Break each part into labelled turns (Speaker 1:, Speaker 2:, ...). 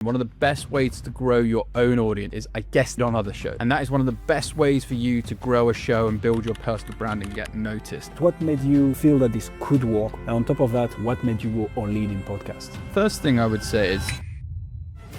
Speaker 1: One of the best ways to grow your own audience is I guest on other shows. And that is one of the best ways for you to grow a show and build your personal brand and get noticed.
Speaker 2: What made you feel that this could work? And on top of that, what made you go all in podcast?
Speaker 1: First thing I would say is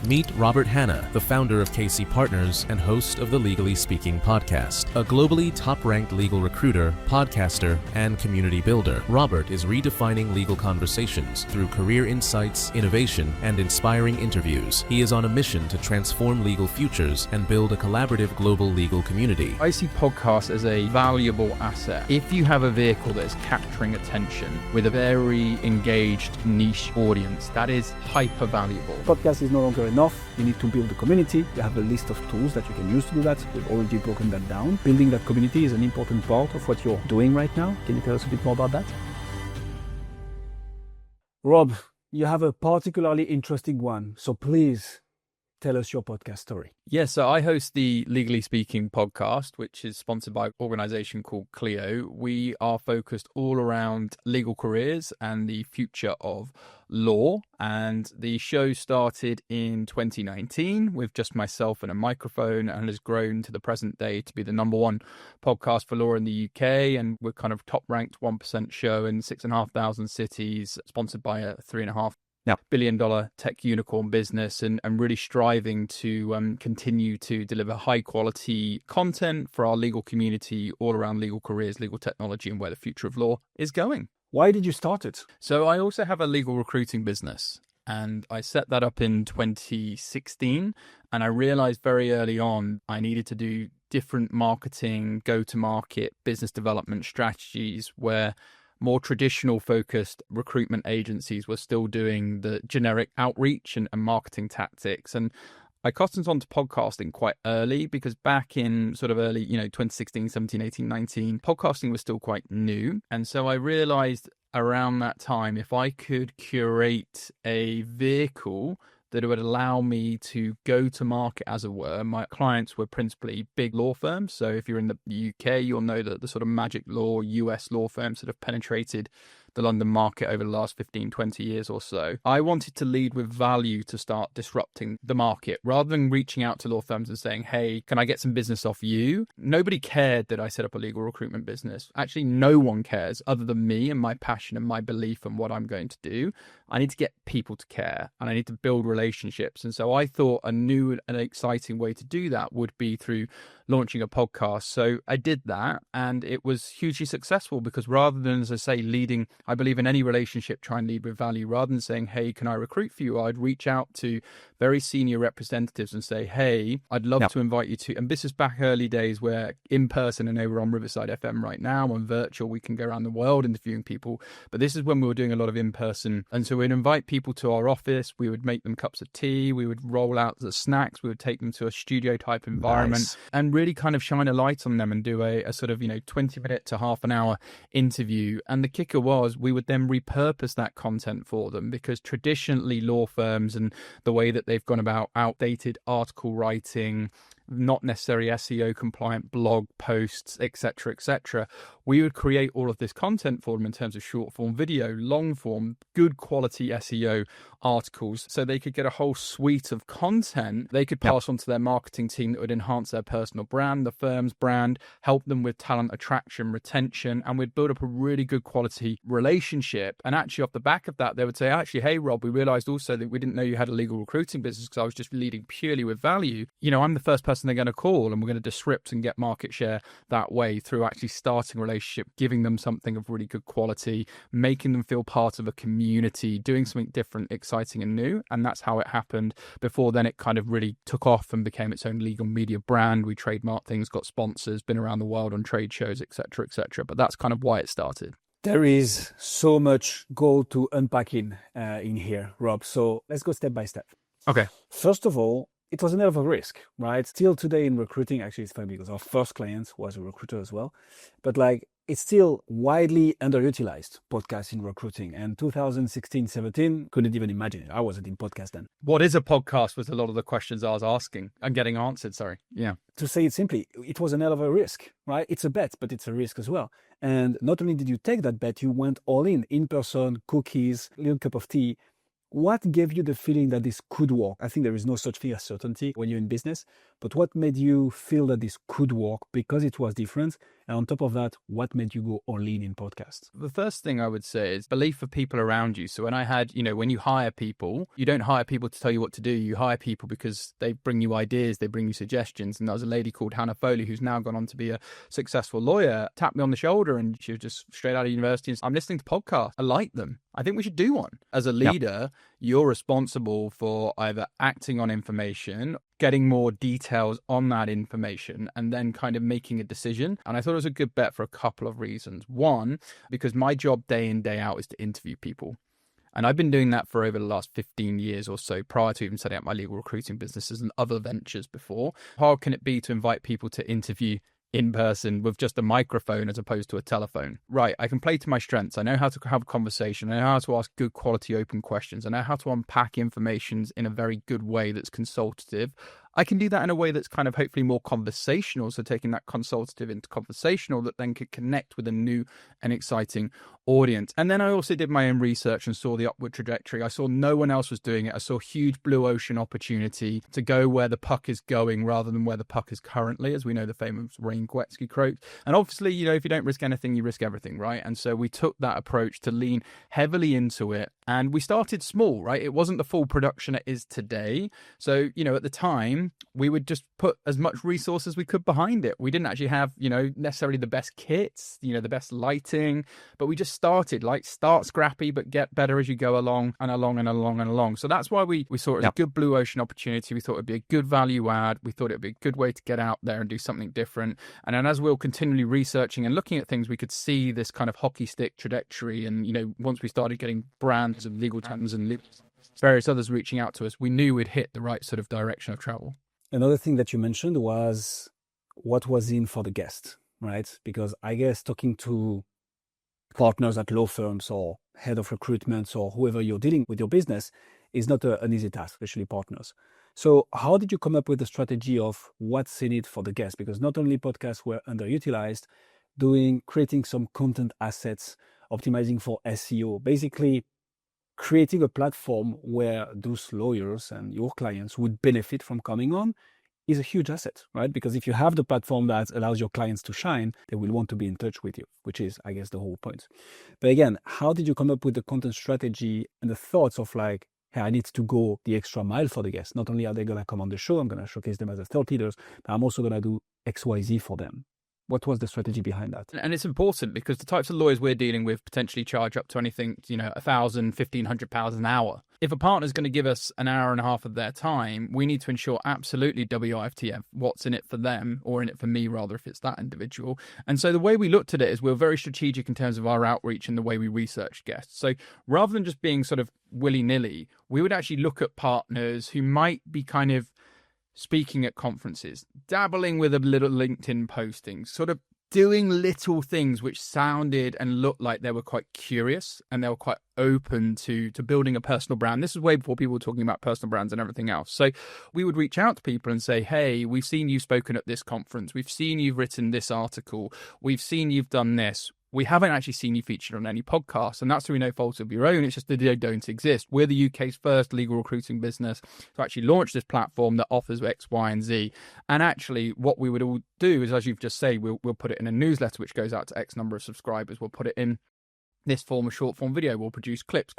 Speaker 3: Meet Robert Hanna, the founder of KC Partners and host of the Legally Speaking podcast, a globally top-ranked legal recruiter, podcaster, and community builder. Robert is redefining legal conversations through career insights, innovation, and inspiring interviews. He is on a mission to transform legal futures and build a collaborative global legal community.
Speaker 1: I see podcasts as a valuable asset. If you have a vehicle that is capturing attention with a very engaged niche audience, that is hyper valuable.
Speaker 2: Podcast is no longer enough. You need to build a community. You have a list of tools that you can use to do that. We've already broken that down. Building that community is an important part of what you're doing right now. Can you tell us a bit more about that? Rob, you have a particularly interesting one. So please tell us your podcast story.
Speaker 1: Yeah, so I host the Legally Speaking podcast, which is sponsored by an organization called Clio. We are focused all around legal careers and the future of law. And the show started in 2019 with just myself and a microphone and has grown to the present day to be the number one podcast for law in the UK. And we're kind of top ranked 1% show in 6,500 cities, sponsored by a $3.5 billion tech unicorn business, and really striving to continue to deliver high quality content for our legal community all around legal careers, legal technology, and where the future of law is going.
Speaker 2: Why did you start it?
Speaker 1: So I also have a legal recruiting business, and I set that up in 2016. And I realized very early on I needed to do different marketing, go-to-market, business development strategies where more traditional focused recruitment agencies were still doing the generic outreach and marketing tactics. And I cottoned onto podcasting quite early because back in sort of early, 2016, 17, 18, 19, podcasting was still quite new. And so I realized around that time, if I could curate a vehicle that would allow me to go to market, as it were. My clients were principally big law firms. So if you're in the UK, you'll know that the sort of magic law, US law firms that have penetrated the London market over the last 15, 20 years or so. I wanted to lead with value to start disrupting the market rather than reaching out to law firms and saying, hey, can I get some business off you? Nobody cared that I set up a legal recruitment business. Actually, no one cares other than me and my passion and my belief in what I'm going to do. I need to get people to care and I need to build relationships. And so I thought a new and exciting way to do that would be through launching a podcast. So I did that and it was hugely successful because rather than, as I say, leading, I believe in any relationship, try and lead with value. Rather than saying, hey, can I recruit for you? I'd reach out to very senior representatives and say, hey, I'd love to invite you to, and this is back early days where in person, and we're on Riverside FM right now, on virtual, we can go around the world interviewing people. But this is when we were doing a lot of in person. And so we'd invite people to our office. We would make them cups of tea. We would roll out the snacks. We would take them to a studio type environment and really kind of shine a light on them and do a sort of, 20-minute to half an hour interview. And the kicker was we would then repurpose that content for them because traditionally law firms and the way that they've gone about outdated article writing, not necessarily SEO compliant blog posts, etc., we would create all of this content for them in terms of short form video, long form, good quality SEO articles, so they could get a whole suite of content they could pass on to their marketing team that would enhance their personal brand, the firm's brand, help them with talent attraction, retention, and we'd build up a really good quality relationship. And actually off the back of that, they would say, actually, hey, Rob, we realized also that we didn't know you had a legal recruiting business because I was just leading purely with value. I'm the first person they're going to call and we're going to disrupt and get market share that way through actually starting a relationship, giving them something of really good quality, making them feel part of a community, doing something different, exciting and new. And that's how it happened. Before then, it kind of really took off and became its own legal media brand. We trademarked things, got sponsors, been around the world on trade shows, etc., But that's kind of why it started.
Speaker 2: There is so much gold to unpack in here, Rob. So let's go step by step.
Speaker 1: Okay.
Speaker 2: First of all, it was an element of risk, right? Still today in recruiting, actually it's funny because our first client was a recruiter as well. But it's still widely underutilized, podcast in recruiting. And 2016, 17, couldn't even imagine it. I wasn't in podcast then.
Speaker 1: What is a podcast was a lot of the questions I was asking and getting answered, sorry. Yeah.
Speaker 2: To say it simply, it was an hell of a risk, right? It's a bet, but it's a risk as well. And not only did you take that bet, you went all in person, cookies, little cup of tea. What gave you the feeling that this could work? I think there is no such thing as certainty when you're in business, but what made you feel that this could work because it was different? And on top of that, what made you go all in podcasts?
Speaker 1: The first thing I would say is belief of people around you. So when I had, when you hire people, you don't hire people to tell you what to do. You hire people because they bring you ideas, they bring you suggestions. And there was a lady called Hanna, who's now gone on to be a successful lawyer, tapped me on the shoulder, and she was just straight out of university and said, I'm listening to podcasts. I like them. I think we should do one. As a leader, you're responsible for either acting on information, getting more details on that information, and then kind of making a decision. And I thought it was a good bet for a couple of reasons. One, because my job day in, day out is to interview people. And I've been doing that for over the last 15 years or so, prior to even setting up my legal recruiting businesses and other ventures before. How hard can it be to invite people to interview in person with just a microphone as opposed to a telephone? Right, I can play to my strengths. I know how to have a conversation. I know how to ask good quality open questions. I know how to unpack information in a very good way that's consultative. I can do that in a way that's kind of hopefully more conversational. So taking that consultative into conversational that then could connect with a new and exciting audience. And then I also did my own research and saw the upward trajectory. I saw no one else was doing it. I saw huge blue ocean opportunity to go where the puck is going rather than where the puck is currently, as we know the famous Wayne Gretzky quote. And obviously, if you don't risk anything, you risk everything, right? And so we took that approach to lean heavily into it. And we started small, right? It wasn't the full production it is today. So, at the time, we would just put as much resource as we could behind it. We didn't actually have, necessarily the best kits, the best lighting, but we just started, start scrappy, but get better as you go along and along and along and along. So that's why we saw it as a good blue ocean opportunity. We thought it'd be a good value add. We thought it'd be a good way to get out there and do something different. And then as we were continually researching and looking at things, we could see this kind of hockey stick trajectory. And, once we started getting brands of legal terms and various others reaching out to us, we knew we'd hit the right sort of direction of travel.
Speaker 2: Another thing that you mentioned was what was in for the guest, right? Because I guess talking to partners at law firms or head of recruitment or whoever you're dealing with your business is not an easy task, especially partners. So how did you come up with the strategy of what's in it for the guest? Because not only podcasts were underutilized, creating some content assets, optimizing for SEO, basically creating a platform where those lawyers and your clients would benefit from coming on is a huge asset, right? Because if you have the platform that allows your clients to shine, they will want to be in touch with you, which is, I guess, the whole point. But again, how did you come up with the content strategy and the thoughts of hey, I need to go the extra mile for the guests. Not only are they going to come on the show, I'm going to showcase them as a thought leaders, but I'm also going to do XYZ for them. What was the strategy behind that?
Speaker 1: And it's important because the types of lawyers we're dealing with potentially charge up to anything, $1,000, £1,500 an hour. If a partner's going to give us an hour and a half of their time, we need to ensure absolutely WIFTF, what's in it for them, or in it for me, rather, if it's that individual. And so the way we looked at it is we're very strategic in terms of our outreach and the way we research guests. So rather than just being sort of willy-nilly, we would actually look at partners who might be kind of speaking at conferences, dabbling with a little LinkedIn posting, sort of doing little things which sounded and looked like they were quite curious and they were quite open to building a personal brand. This is way before people were talking about personal brands and everything else. So we would reach out to people and say, hey, we've seen you spoken at this conference. We've seen you've written this article. We've seen you've done this. We haven't actually seen you featured on any podcasts, and that's through no fault of your own. It's just that they don't exist. We're the UK's first legal recruiting business to actually launch this platform that offers X, Y, and Z. And actually, what we would all do is, as you've just said, we'll put it in a newsletter which goes out to X number of subscribers. We'll put it in this form of short form video. We'll produce clips,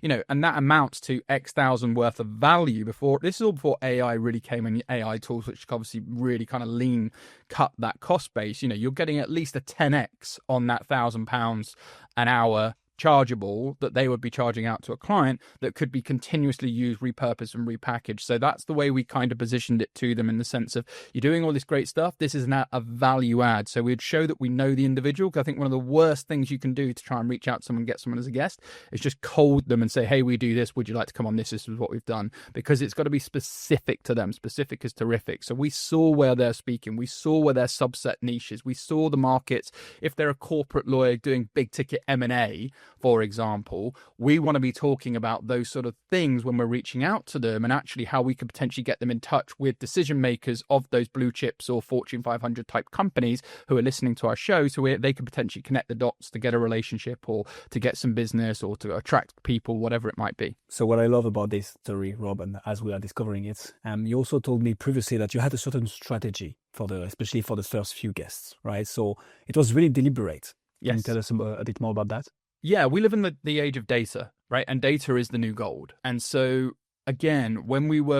Speaker 1: and that amounts to X thousand worth of value. This is all before AI really came in, AI tools, which obviously really kind of cut that cost base. You're getting at least a 10x on that £1,000 an hour chargeable that they would be charging out to a client that could be continuously used, repurposed and repackaged. So that's the way we kind of positioned it to them, in the sense of, you're doing all this great stuff, this is now a value add. So we'd show that we know the individual, because I think one of the worst things you can do to try and reach out to someone, get someone as a guest, is just cold them and say, hey, we do this, would you like to come on this is what we've done, because it's got to be specific to them. Specific is terrific. So we saw where they're speaking, we saw where their subset niches, we saw the markets. If they're a corporate lawyer doing big ticket M&A, for example, we want to be talking about those sort of things when we're reaching out to them, and actually how we could potentially get them in touch with decision makers of those blue chips or Fortune 500 type companies who are listening to our show, so they could potentially connect the dots to get a relationship or to get some business or to attract people, whatever it might be.
Speaker 2: So what I love about this story, Rob, and as we are discovering it, you also told me previously that you had a certain strategy especially for the first few guests, right? So it was really deliberate.
Speaker 1: Yes.
Speaker 2: Can you tell us a bit more about that?
Speaker 1: Yeah, we live in the age of data, right? And data is the new gold. And so again,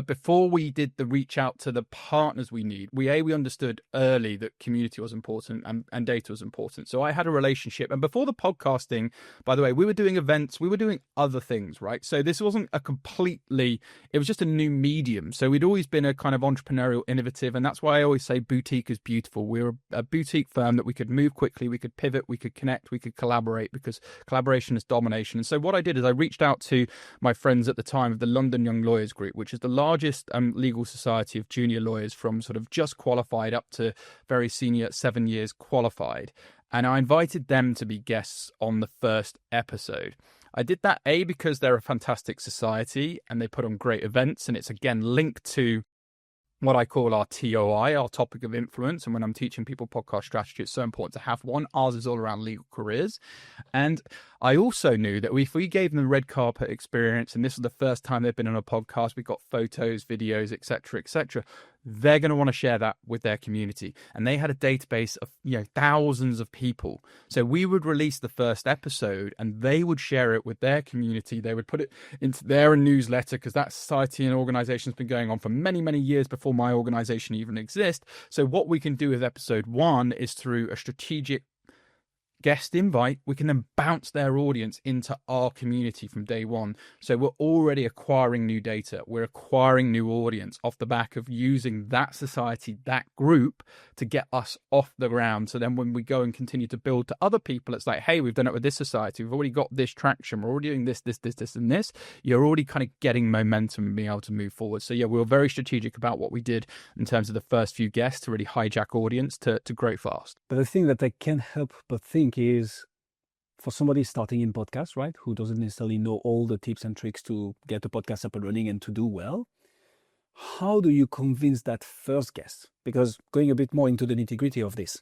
Speaker 1: before we did the reach out to the partners we need, we understood early that community was important and data was important. So I had a relationship. And before the podcasting, by the way, we were doing events, we were doing other things, right? So this wasn't it was just a new medium. So we'd always been a kind of entrepreneurial, innovative. And that's why I always say boutique is beautiful. We were a boutique firm that we could move quickly, we could pivot, we could connect, we could collaborate, because collaboration is domination. And so what I did is I reached out to my friends at the time of the London Young Lawyers Group, which is the largest legal society of junior lawyers from sort of just qualified up to very senior, 7 years qualified. And I invited them to be guests on the first episode. I did that, because they're a fantastic society and they put on great events. And it's, again, linked to what I call our TOI, our topic of influence. And when I'm teaching people podcast strategy, it's so important to have one. Ours is all around legal careers. And I also knew that if we gave them the red carpet experience, and this was the first time they've been on a podcast, we got photos, videos, etc., they're going to want to share that with their community. And they had a database of thousands of people. So we would release the first episode and they would share it with their community. They would put it into their newsletter, because that society and organization has been going on for many, many years before my organization even exists. So what we can do with episode 1 is, through a strategic guest invite, we can then bounce their audience into our community from day one. So we're already acquiring new data. We're acquiring new audience off the back of using that society, that group, to get us off the ground. So then when we go and continue to build to other people, it's like, hey, we've done it with this society. We've already got this traction. We're already doing this, and this. You're already kind of getting momentum and being able to move forward. So yeah, we were very strategic about what we did in terms of the first few guests to really hijack audience to grow fast.
Speaker 2: But the thing that I can't help but think is, for somebody starting in podcast, right, who doesn't necessarily know all the tips and tricks to get a podcast up and running and to do well, how do you convince that first guest? Because going a bit more into the nitty-gritty of this,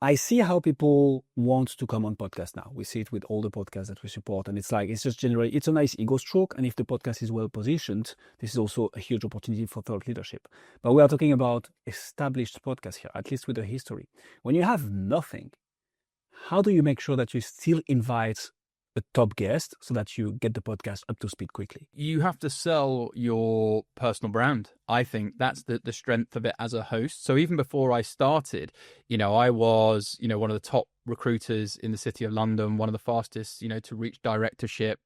Speaker 2: I see how people want to come on podcast now. We see it with all the podcasts that we support, and it's a nice ego stroke. And if the podcast is well positioned, this is also a huge opportunity for thought leadership. But we are talking about established podcasts here, at least with a history. When you have nothing, how do you make sure that you still invite a top guest so that you get the podcast up to speed quickly?
Speaker 1: You have to sell your personal brand. I think that's the strength of it as a host. So even before I started, I was, one of the top recruiters in the city of London, one of the fastest, to reach directorship,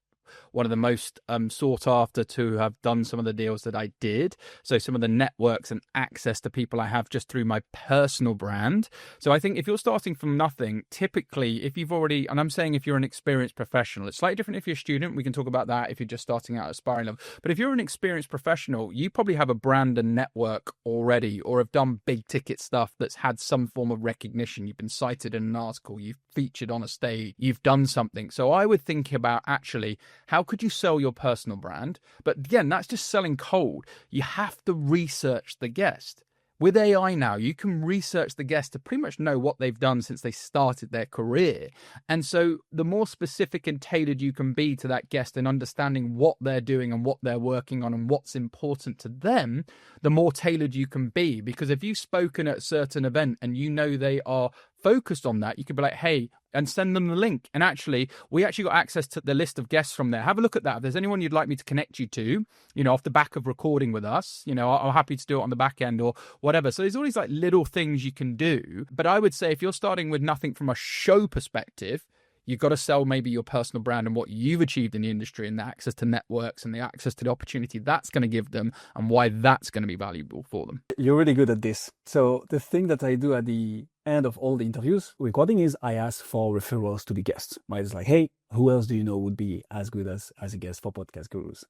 Speaker 1: one of the most sought after to have done some of the deals that I did. So some of the networks and access to people I have just through my personal brand. So I think if you're starting from nothing, typically if you've already, and I'm saying if you're an experienced professional, it's slightly different if you're a student. We can talk about that if you're just starting out at aspiring level. But if you're an experienced professional, you probably have a brand and network already, or have done big ticket stuff that's had some form of recognition. You've been cited in an article, you've featured on a stage, you've done something. So I would think about, actually, how could you sell your personal brand? But again, that's just selling cold. You have to research the guest. With AI now, you can research the guest to pretty much know what they've done since they started their career. And so the more specific and tailored you can be to that guest and understanding what they're doing and what they're working on and what's important to them, the more tailored you can be. Because if you've spoken at a certain event and they are focused on that, you could be like, hey, and send them the link. And actually, we actually got access to the list of guests from there. Have a look at that. If there's anyone you'd like me to connect you to, off the back of recording with us, I'm happy to do it on the back end or whatever. So there's all these like little things you can do. But I would say if you're starting with nothing from a show perspective, you've got to sell maybe your personal brand and what you've achieved in the industry and the access to networks and the access to the opportunity that's going to give them and why that's going to be valuable for them.
Speaker 2: You're really good at this. So the thing that I do at the end of all the interviews recording is I ask for referrals to the guests. Right? It's like, hey, who else do you know would be as good as a guest for Podcast Gurus?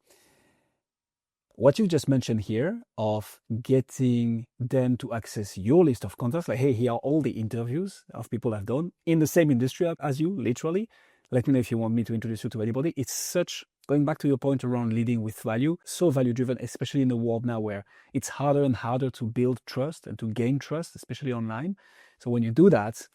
Speaker 2: What you just mentioned here of getting them to access your list of contacts, like, hey, here are all the interviews of people I've done in the same industry as you, literally. let me know if you want me to introduce you to anybody. It's such, going back to your point around leading with value, so value driven, especially in a world now where it's harder and harder to build trust and to gain trust, especially online. So when you do that,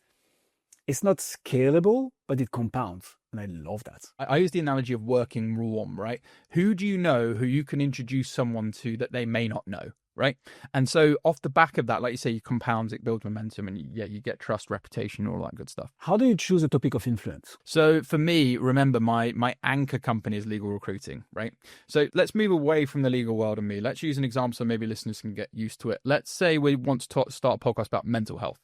Speaker 2: it's not scalable, but it compounds. And I love that.
Speaker 1: I use the analogy of working warm, right? Who do you know who you can introduce someone to that they may not know, right? And so off the back of that, like you say, you compounds, it builds momentum, and you get trust, reputation, all that good stuff.
Speaker 2: How do you choose a topic of influence?
Speaker 1: So for me, remember my anchor company is legal recruiting, right? So let's move away from the legal world and me. Let's use an example so maybe listeners can get used to it. Let's say we want to start a podcast about mental health.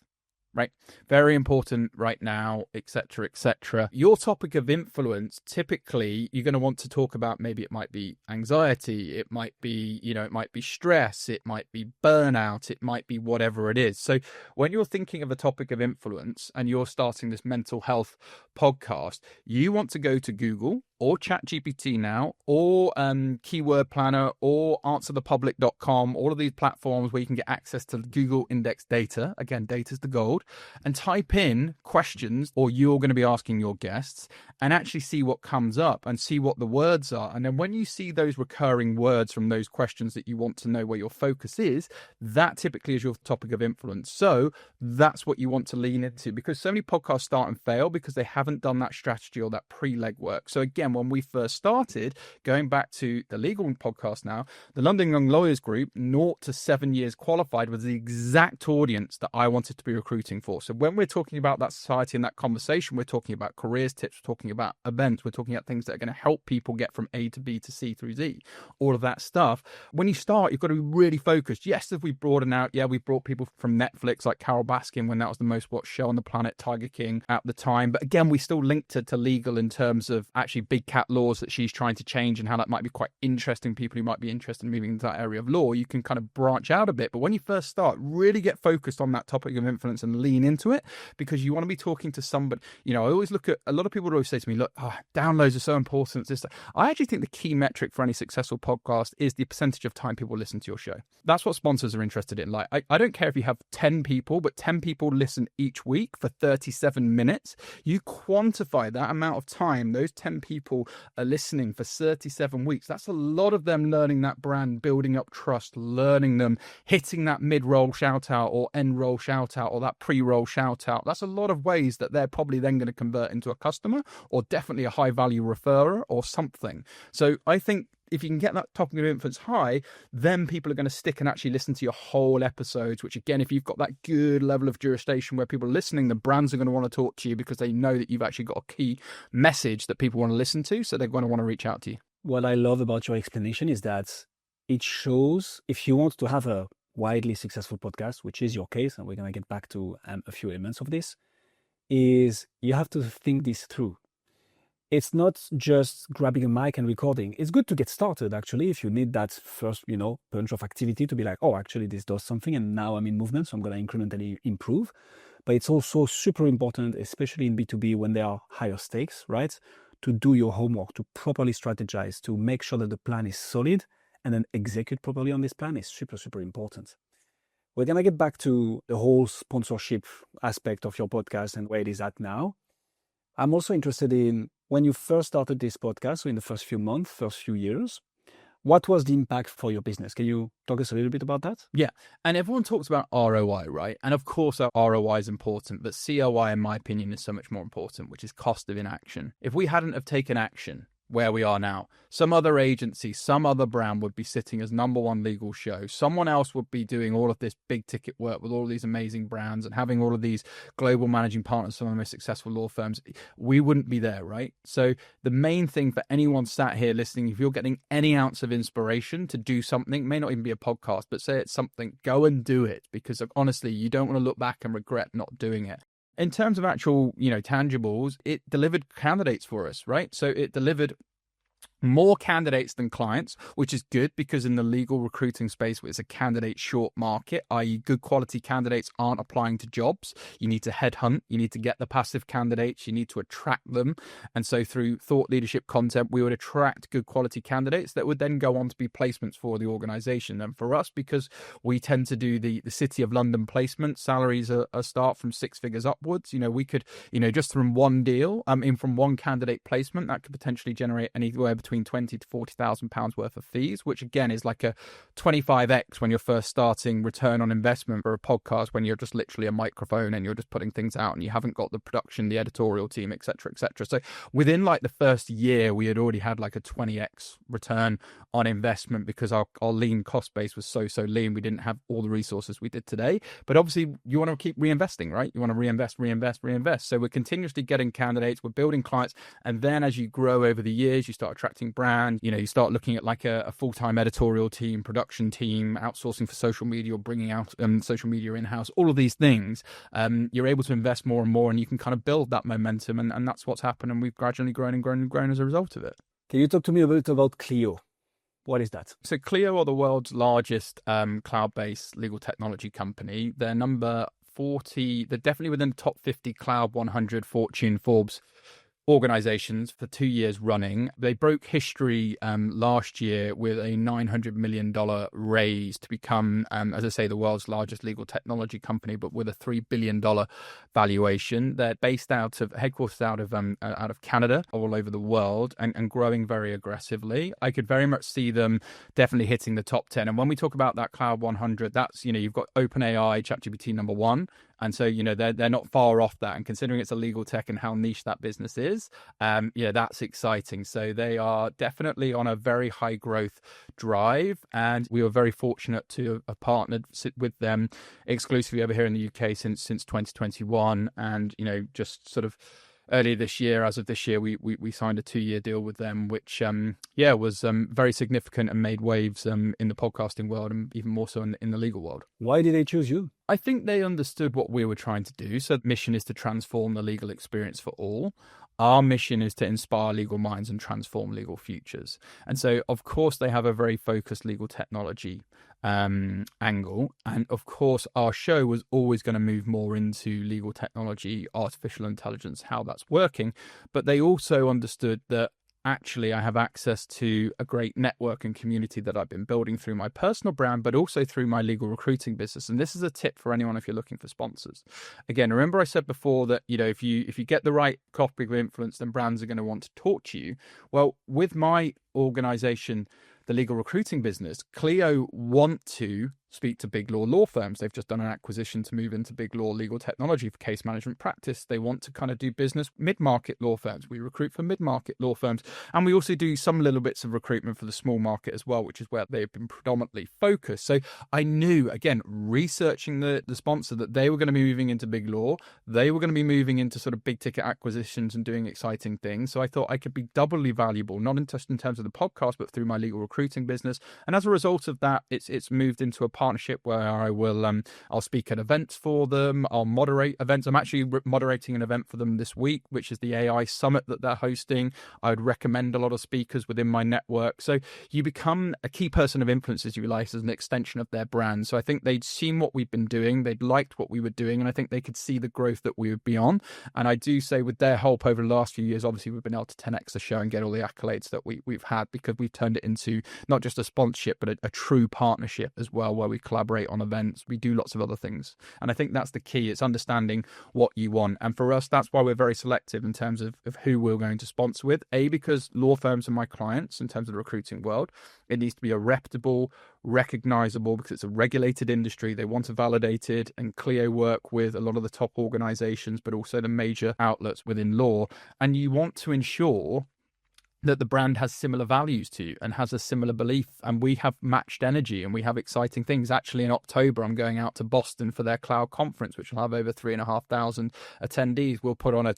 Speaker 1: Right? Very important right now, etc., etc. Your topic of influence, typically, you're going to want to talk about, maybe it might be anxiety, it might be, it might be stress, it might be burnout, it might be whatever it is. So when you're thinking of a topic of influence and you're starting this mental health podcast, you want to go to Google or ChatGPT now, or Keyword Planner, or answerthepublic.com, all of these platforms where you can get access to Google index data. Again, data's the gold. And type in questions, or you're going to be asking your guests, and actually see what comes up and see what the words are. And then when you see those recurring words from those questions that you want to know where your focus is, that typically is your topic of influence. So that's what you want to lean into, because so many podcasts start and fail because they haven't done that strategy or that pre-leg work. So again, when we first started, going back to the legal podcast now, the London Young Lawyers Group, 0 to 7 years qualified, was the exact audience that I wanted to be recruiting for. So when we're talking about that society and that conversation, we're talking about careers tips, we're talking about events, we're talking about things that are going to help people get from A to B to C through Z, all of that stuff. When you start, you've got to be really focused. Yes, if we broaden out, we brought people from Netflix like Carol Baskin when that was the most watched show on the planet, Tiger King at the time. But again, we still linked it to legal in terms of actually big cat laws that she's trying to change and how that might be quite interesting. People who might be interested in moving into that area of law, you can kind of branch out a bit. But when you first start, really get focused on that topic of influence and lean into it, because you want to be talking to somebody. I always look at, a lot of people always say to me, look, downloads are so important. I actually think the key metric for any successful podcast is the percentage of time people listen to your show. That's what sponsors are interested in. Like, I don't care if you have 10 people, but 10 people listen each week for 37 minutes. You quantify that amount of time those 10 people are listening for 37 weeks. That's a lot of them learning that brand, building up trust, learning them, hitting that mid-roll shout out or end-roll shout out or that pre-roll shout out. That's a lot of ways that they're probably then going to convert into a customer, or definitely a high-value referrer or something. So I think if you can get that topic of influence high, then people are going to stick and actually listen to your whole episodes, which again, if you've got that good level of jurisdiction where people are listening, the brands are going to want to talk to you because they know that you've actually got a key message that people want to listen to. So they're going to want to reach out to you.
Speaker 2: What I love about your explanation is that it shows, if you want to have a widely successful podcast, which is your case, and we're going to get back to a few elements of this, is you have to think this through. It's not just grabbing a mic and recording. It's good to get started, actually, if you need that first, punch of activity to be like, oh, actually, this does something, and now I'm in movement, so I'm going to incrementally improve. But it's also super important, especially in B2B when there are higher stakes, right? To do your homework, to properly strategize, to make sure that the plan is solid, and then execute properly on this plan is super, super important. We're going to get back to the whole sponsorship aspect of your podcast and where it is at now. I'm also interested in, when you first started this podcast, so in the first few months, first few years, what was the impact for your business? Can you talk us a little bit about that?
Speaker 1: Yeah. And everyone talks about ROI, right? And of course, our ROI is important, but COI, in my opinion, is so much more important, which is cost of inaction. If we hadn't have taken action where we are now, some other agency, some other brand would be sitting as number one legal show. Someone else would be doing all of this big ticket work with all of these amazing brands and having all of these global managing partners, some of the most successful law firms. We wouldn't be there, right? So the main thing for anyone sat here listening, if you're getting any ounce of inspiration to do something, may not even be a podcast, but say it's something, go and do it, because honestly, you don't want to look back and regret not doing it. In terms of actual, tangibles, it delivered candidates for us, right? So it delivered more candidates than clients, which is good because in the legal recruiting space, it's a candidate short market, i.e. good quality candidates aren't applying to jobs. You need to headhunt, you need to get the passive candidates, you need to attract them. And so through thought leadership content, we would attract good quality candidates that would then go on to be placements for the organization. And for us, because we tend to do the City of London placement, salaries are start from 6 figures upwards. We could, just from one deal, from one candidate placement, that could potentially generate anywhere between 20 to 40,000 pounds worth of fees, which again is like a 25x when you're first starting return on investment for a podcast, when you're just literally a microphone and you're just putting things out and you haven't got the production, the editorial team, etc., etc. So within like the first year, we had already had like a 20x return on investment because our lean cost base was so lean. We didn't have all the resources we did today. But obviously you want to keep reinvesting, right? You want to reinvest. So we're continuously getting candidates, we're building clients, and then as you grow over the years, you start attracting brand, you start looking at like a full-time editorial team, production team, outsourcing for social media, or bringing out social media in-house, all of these things. You're able to invest more and more, and you can kind of build that momentum, and that's what's happened, and we've gradually grown as a result of it.
Speaker 2: Can you talk to me a bit about Clio? What is that?
Speaker 1: So Clio are the world's largest cloud-based legal technology company. They're number 40, they're definitely within the top 50 Cloud 100 Fortune Forbes organizations for 2 years running. They broke history last year with a $900 million raise to become, as I say, the world's largest legal technology company, but with a $3 billion valuation. They're headquartered out of Canada, all over the world, and growing very aggressively. I could very much see them definitely hitting the top 10. And when we talk about that Cloud 100, that's, you've got OpenAI, ChatGPT number 1. And so, they're not far off that. And considering it's a legal tech and how niche that business is, that's exciting. So they are definitely on a very high growth drive. And we were very fortunate to have partnered with them exclusively over here in the UK since 2021. And, just sort of earlier this year, as of this year, we signed a 2-year deal with them, which, was very significant and made waves in the podcasting world, and even more so in the legal world.
Speaker 2: Why did they choose you?
Speaker 1: I think they understood what we were trying to do. So the mission is to transform the legal experience for all. Our mission is to inspire legal minds and transform legal futures. And so, of course, they have a very focused legal technology angle. And of course, our show was always going to move more into legal technology, artificial intelligence, how that's working. But they also understood that actually I have access to a great network and community that I've been building through my personal brand, but also through my legal recruiting business. And this is a tip for anyone if you're looking for sponsors. Again, remember I said before that, if you get the right copy of influence, then brands are going to want to talk to you. Well, with my organization, the legal recruiting business, Clio want to speak to big law firms. They've just done an acquisition to move into big law legal technology for case management practice. They want to kind of do business mid-market law firms. We recruit for mid-market law firms. And we also do some little bits of recruitment for the small market as well, which is where they've been predominantly focused. So I knew, again, researching the sponsor, that they were going to be moving into big law. They were going to be moving into sort of big ticket acquisitions and doing exciting things. So I thought I could be doubly valuable, not just in terms of the podcast, but through my legal recruiting business. And as a result of that, it's moved into a partnership where I will I'll speak at events for them. I'll moderate events. I'm actually moderating an event for them this week, which is the AI summit that they're hosting. I would recommend a lot of speakers within my network. So you become a key person of influence, as you like, as an extension of their brand. So I think they'd seen what we've been doing. They'd liked what we were doing. And I think they could see the growth that we would be on. And I do say with their help over the last few years, obviously we've been able to 10x the show and get all the accolades that we've had, because we've turned it into not just a sponsorship, but a true partnership as well, where we collaborate on events. We do lots of other things. And I think that's the key. It's understanding what you want. And for us, that's why we're very selective in terms of who we're going to sponsor with. Because law firms are my clients in terms of the recruiting world. It needs to be a reputable, recognizable, because it's a regulated industry. They want to validate it. And Clio work with a lot of the top organizations, but also the major outlets within law. And you want to ensure that the brand has similar values to you and has a similar belief, and we have matched energy and we have exciting things. Actually, in October, I'm going out to Boston for their cloud conference, which will have over 3,500 attendees. We'll put on a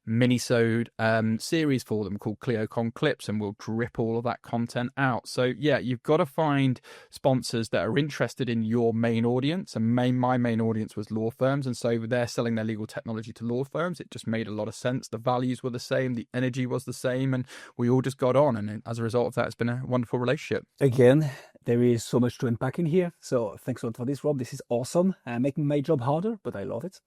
Speaker 1: mini-sode series for them called CleoCon Clips, and we'll drip all of that content out. So yeah, you've got to find sponsors that are interested in your main audience, and my main audience was law firms, and so they're selling their legal technology to law firms. It just made a lot of sense. The values were the same, the energy was the same, and we all just got on, and as a result of that, it's been a wonderful relationship.
Speaker 2: Again, there is so much to unpack in here, so thanks a lot for this, Rob. This is awesome, making my job harder, but I love it.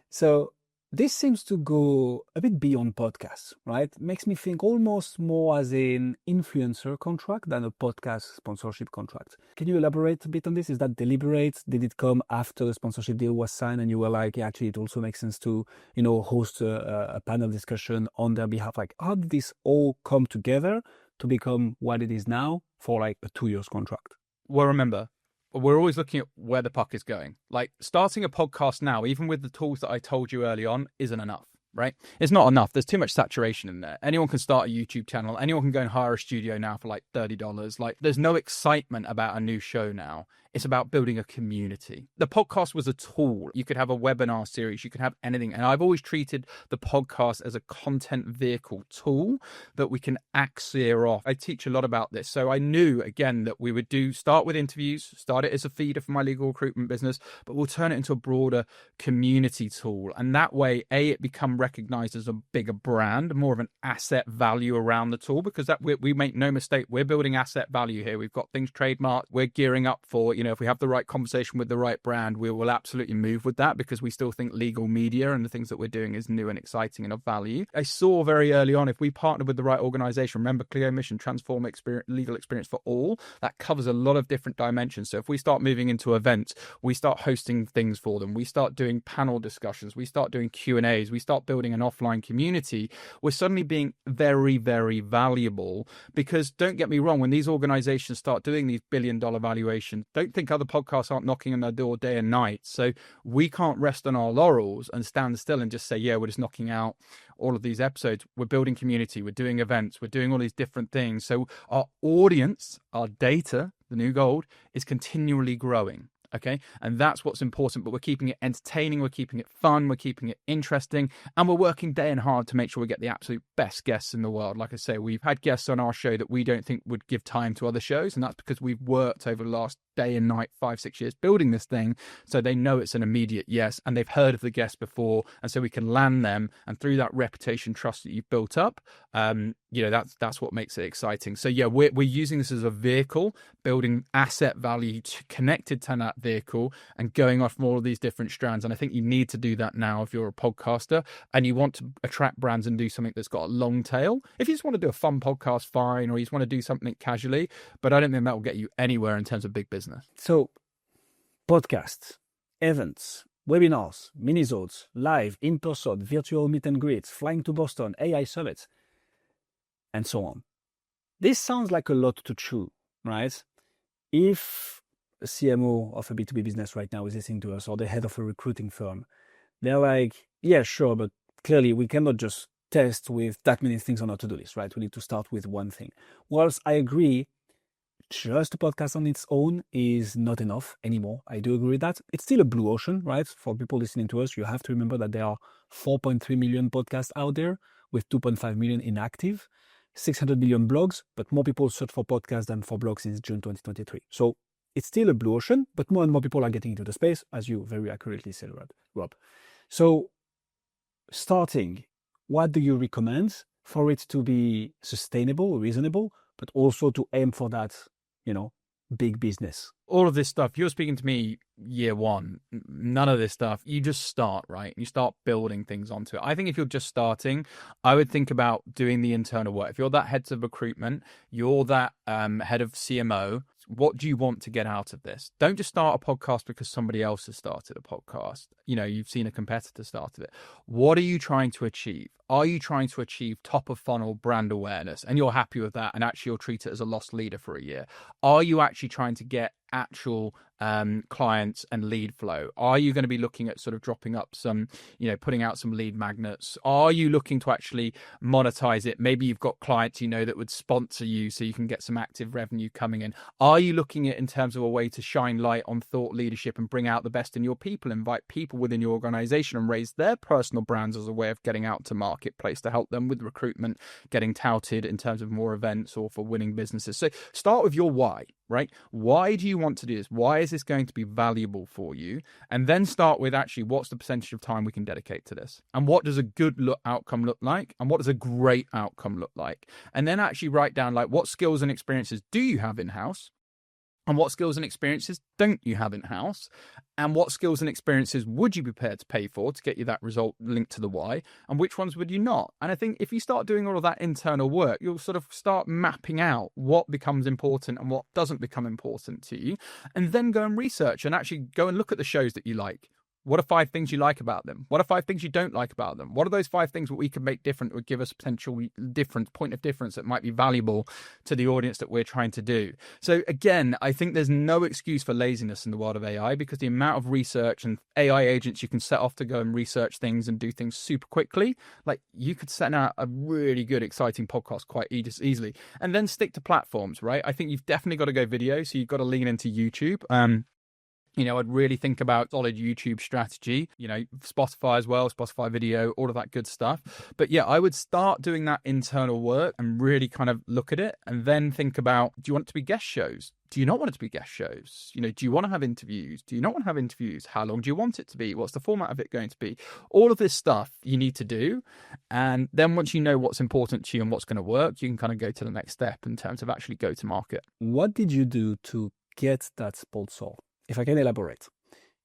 Speaker 2: So this seems to go a bit beyond podcasts, right? Makes me think almost more as an influencer contract than a podcast sponsorship contract. Can you elaborate a bit on this? Is that deliberate? Did it come after the sponsorship deal was signed and you were like, yeah, actually, it also makes sense to, host a panel discussion on their behalf? Like, how did this all come together to become what it is now for like a 2 years contract?
Speaker 1: Well, remember, we're always looking at where the puck is going. Like, starting a podcast now, even with the tools that I told you early on, isn't enough, right? It's not enough. There's too much saturation in there. Anyone can start a YouTube channel. Anyone can go and hire a studio now for like $30. Like, there's no excitement about a new show now. It's about building a community. The podcast was a tool. You could have a webinar series. You could have anything. And I've always treated the podcast as a content vehicle tool that we can axeer off. I teach a lot about this. So I knew, again, that we would start with interviews, start it as a feeder for my legal recruitment business, but we'll turn it into a broader community tool. And that way, it become recognized as a bigger brand, more of an asset value around the tool, because that we make no mistake, we're building asset value here. We've got things trademarked. We're gearing up for, if we have the right conversation with the right brand, we will absolutely move with that, because we still think legal media and the things that we're doing is new and exciting and of value. I saw very early on, if we partnered with the right organization, remember Clio mission, transform legal experience for all, that covers a lot of different dimensions. So if we start moving into events, we start hosting things for them, we start doing panel discussions, we start doing Q&As, we start building an offline community, we're suddenly being very, very valuable. Because don't get me wrong, when these organizations start doing these billion-dollar valuations, don't think other podcasts aren't knocking on their door day and night. So we can't rest on our laurels and stand still and just say, yeah, we're just knocking out all of these episodes. We're building community, we're doing events, we're doing all these different things. So our audience, our data, the new gold, is continually growing. Okay. And that's what's important, but we're keeping it entertaining. We're keeping it fun. We're keeping it interesting. And we're working day and hard to make sure we get the absolute best guests in the world. Like I say, we've had guests on our show that we don't think would give time to other shows. And that's because we've worked over the last day and night, 5-6 years building this thing. So they know it's an immediate yes. And they've heard of the guests before. And so we can land them. And through that reputation, trust that you've built up, that's what makes it exciting. So yeah, we're using this as a vehicle, building asset value connected to that vehicle and going off from all of these different strands. And I think you need to do that now if you're a podcaster and you want to attract brands and do something that's got a long tail. If you just want to do a fun podcast, fine, or you just want to do something casually, but I don't think that will get you anywhere in terms of big business.
Speaker 2: So podcasts, events, webinars, minisodes, live, in-person, virtual meet and greets, flying to Boston, AI summits, and so on. This sounds like a lot to chew, right? If a CMO of a B2B business right now is listening to us, or the head of a recruiting firm, they're like, yeah, sure, but clearly we cannot just test with that many things on our to-do list, right? We need to start with one thing. Whilst I agree, just a podcast on its own is not enough anymore. I do agree with that. It's still a blue ocean, right? For people listening to us, you have to remember that there are 4.3 million podcasts out there with 2.5 million inactive. 600 million blogs, but more people search for podcasts than for blogs since June 2023. So it's still a blue ocean, but more and more people are getting into the space, as you very accurately said, Rob. So starting, what do you recommend for it to be sustainable, reasonable, but also to aim for that, big business?
Speaker 1: All of this stuff, you're speaking to me year one, none of this stuff, you just start, right? You start building things onto it. I think if you're just starting, I would think about doing the internal work. If you're that head of recruitment, you're that head of CMO, what do you want to get out of this? Don't just start a podcast because somebody else has started a podcast. You've seen a competitor started it. What are you trying to achieve? Are you trying to achieve top of funnel brand awareness and you're happy with that and actually you'll treat it as a lost leader for a year? Are you actually trying to get actual clients and lead flow? Are you going to be looking at sort of dropping up some, putting out some lead magnets? Are you looking to actually monetize it? Maybe you've got clients that would sponsor you so you can get some active revenue coming in. Are you looking at in terms of a way to shine light on thought leadership and bring out the best in your people, invite people within your organization and raise their personal brands as a way of getting out to marketplace to help them with recruitment, getting touted in terms of more events or for winning businesses? So start with your why, right? Why do you want to do this? Why is this going to be valuable for you? And then start with actually what's the percentage of time we can dedicate to this? And what does a good outcome look like? And what does a great outcome look like? And then actually write down like what skills and experiences do you have in-house? And what skills and experiences don't you have in-house? And what skills and experiences would you be prepared to pay for to get you that result linked to the why? And which ones would you not? And I think if you start doing all of that internal work, you'll sort of start mapping out what becomes important and what doesn't become important to you. And then go and research and actually go and look at the shows that you like. What are 5 things you like about them? What are 5 things you don't like about them? What are those 5 things that we can make different, would give us potential point of difference that might be valuable to the audience that we're trying to do? So again, I think there's no excuse for laziness in the world of AI, because the amount of research and AI agents you can set off to go and research things and do things super quickly, like you could set out a really good, exciting podcast quite easily, and then stick to platforms, right? I think you've definitely got to go video. So you've got to lean into YouTube. I'd really think about solid YouTube strategy, Spotify as well, Spotify video, all of that good stuff. But yeah, I would start doing that internal work and really kind of look at it and then think about, do you want it to be guest shows? Do you not want it to be guest shows? Do you want to have interviews? Do you not want to have interviews? How long do you want it to be? What's the format of it going to be? All of this stuff you need to do. And then once you know what's important to you and what's going to work, you can kind of go to the next step in terms of actually go to market.
Speaker 2: What did you do to get that sponsor? If I can elaborate,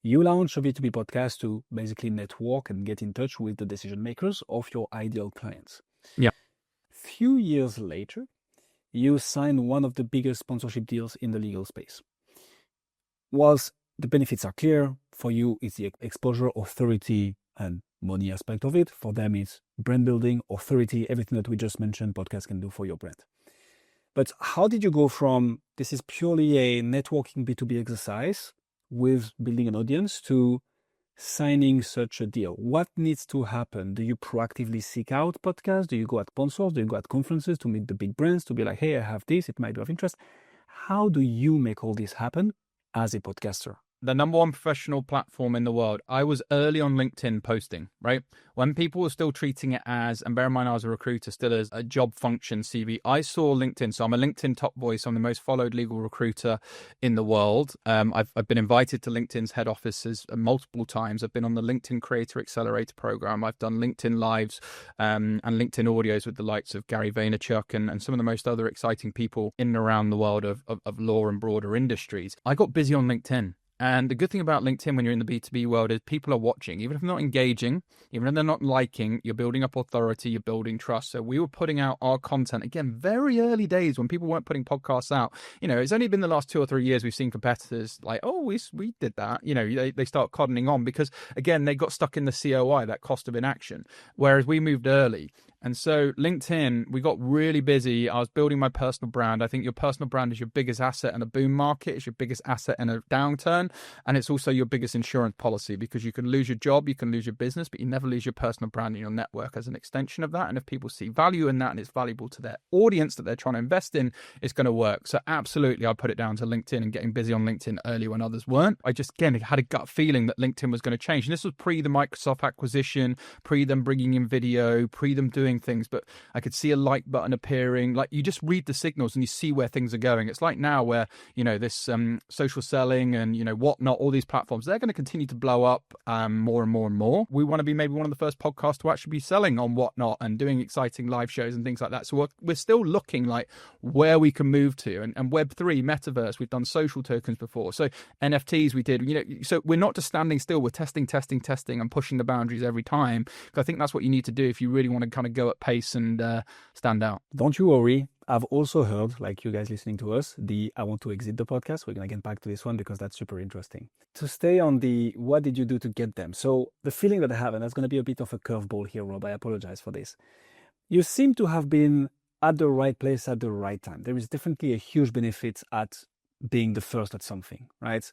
Speaker 2: you launch a B2B podcast to basically network and get in touch with the decision makers of your ideal clients.
Speaker 1: Yeah.
Speaker 2: Few years later, you sign one of the biggest sponsorship deals in the legal space. Whilst the benefits are clear, for you it's the exposure, authority, and money aspect of it. For them it's brand building, authority, everything that we just mentioned podcast can do for your brand. But how did you go from this is purely a networking B2B exercise with building an audience to signing such a deal? What needs to happen? Do you proactively seek out podcasts? Do you go at sponsors? Do you go at conferences to meet the big brands to be like, hey, I have this, it might be of interest? How do you make all this happen as a podcaster?
Speaker 1: The number one professional platform in the world. I was early on LinkedIn posting, right? When people were still treating it as, and bear in mind I was a recruiter, still as a job function CV, I saw LinkedIn. So I'm a LinkedIn top voice. I'm the most followed legal recruiter in the world. I've been invited to LinkedIn's head offices multiple times. I've been on the LinkedIn Creator Accelerator program. I've done LinkedIn Lives and LinkedIn audios with the likes of Gary Vaynerchuk and some of the most other exciting people in and around the world of law and broader industries. I got busy on LinkedIn. And the good thing about LinkedIn when you're in the B2B world is people are watching. Even if they're not engaging, even if they're not liking, you're building up authority, you're building trust. So we were putting out our content, again, very early days when people weren't putting podcasts out. It's only been the last 2 or 3 years we've seen competitors like, oh, we did that. They start cottoning on because, again, they got stuck in the COI, that cost of inaction, whereas we moved early. And so LinkedIn, we got really busy. I was building my personal brand. I think your personal brand is your biggest asset in a boom market. It's your biggest asset in a downturn. And it's also your biggest insurance policy because you can lose your job, you can lose your business, but you never lose your personal brand and your network as an extension of that. And if people see value in that and it's valuable to their audience that they're trying to invest in, it's going to work. So absolutely, I put it down to LinkedIn and getting busy on LinkedIn early when others weren't. I just, again, had a gut feeling that LinkedIn was going to change. And this was pre the Microsoft acquisition, pre them bringing in video, pre them doing things, but I could see a like button appearing. Like you just read the signals and you see where things are going. It's like now where, this social selling and, whatnot, all these platforms, they're going to continue to blow up more and more and more. We want to be maybe one of the first podcasts to actually be selling on Whatnot and doing exciting live shows and things like that. So we're still looking like where we can move to. And Web3, Metaverse, we've done social tokens before. So NFTs we did, so we're not just standing still. We're testing and pushing the boundaries every time. Because I think that's what you need to do if you really want to kind of go at pace and stand out.
Speaker 2: Don't you worry. I've also heard, like you guys listening to us, I want to exit the podcast. We're going to get back to this one because that's super interesting. To stay on what did you do to get them? So the feeling that I have, and that's going to be a bit of a curveball here, Rob, I apologize for this. You seem to have been at the right place at the right time. There is definitely a huge benefit at being the first at something, right?